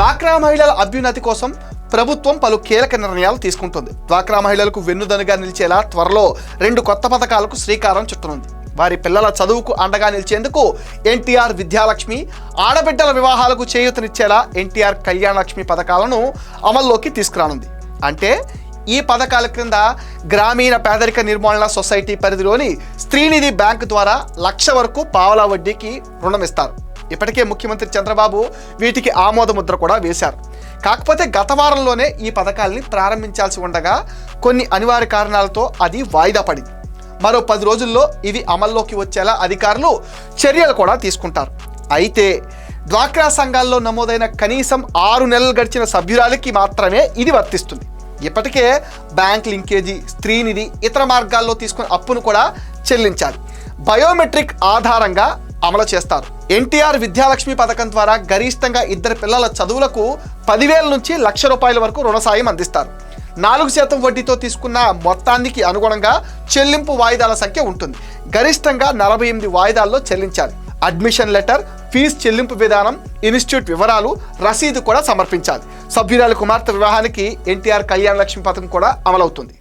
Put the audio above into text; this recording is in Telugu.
డ్వాక్రా మహిళల అభ్యున్నతి కోసం ప్రభుత్వం పలు కీలక నిర్ణయాలు తీసుకుంటుంది. డ్వాక్రా మహిళలకు వెన్నుదన్నుగా నిలిచేలా త్వరలో 2 కొత్త పథకాలకు శ్రీకారం చుట్టనుంది. వారి పిల్లల చదువుకు అండగా నిలిచేందుకు ఎన్టీఆర్ విద్యాలక్ష్మి, ఆడబిడ్డల వివాహాలకు చేయూతనిచ్చేలా ఎన్టీఆర్ కళ్యాణ లక్ష్మి పథకాలను అమల్లోకి తీసుకురానుంది. అంటే ఈ పథకాల క్రింద గ్రామీణ పేదరిక నిర్మూలన సొసైటీ పరిధిలోని స్త్రీనిధి బ్యాంకు ద్వారా 1,00,000 వరకు పావలా వడ్డీకి రుణం ఇస్తారు. ఇప్పటికే ముఖ్యమంత్రి చంద్రబాబు వీటికి ఆమోద ముద్ర కూడా వేశారు. కాకపోతే గత వారంలోనే ఈ పథకాల్ని ప్రారంభించాల్సి ఉండగా కొన్ని అనివార్య కారణాలతో అది వాయిదా పడింది. మరో 10 రోజుల్లో ఇవి అమల్లోకి వచ్చేలా అధికారులు చర్యలు కూడా తీసుకుంటారు. అయితే డ్వాక్రా సంఘాల్లో నమోదైన కనీసం 6 నెలలు గడిచిన సభ్యురాలికి మాత్రమే ఇది వర్తిస్తుంది. ఇప్పటికే బ్యాంక్ లింకేజీ, స్త్రీనిధి, ఇతర మార్గాల్లో తీసుకున్న అప్పును కూడా చెల్లించాలి. బయోమెట్రిక్ ఆధారంగా అమలు చేస్తారు. ఎన్టీఆర్ విద్యాలక్ష్మి పథకం ద్వారా గరిష్టంగా 2 పిల్లల చదువులకు 10,000 నుంచి 1,00,000 రూపాయల వరకు రుణ సాయం అందిస్తారు. 4% వడ్డీతో తీసుకున్న మొత్తానికి అనుగుణంగా చెల్లింపు వాయిదాల సంఖ్య ఉంటుంది. గరిష్టంగా 48 వాయిదాల్లో చెల్లించాలి. అడ్మిషన్ లెటర్, ఫీజు చెల్లింపు విధానం, ఇన్స్టిట్యూట్ వివరాలు, రసీదు కూడా సమర్పించాలి. సభ్యురాలి కుమార్తె వివాహానికి ఎన్టీఆర్ కళ్యాణ లక్ష్మి పథకం కూడా అమలవుతుంది.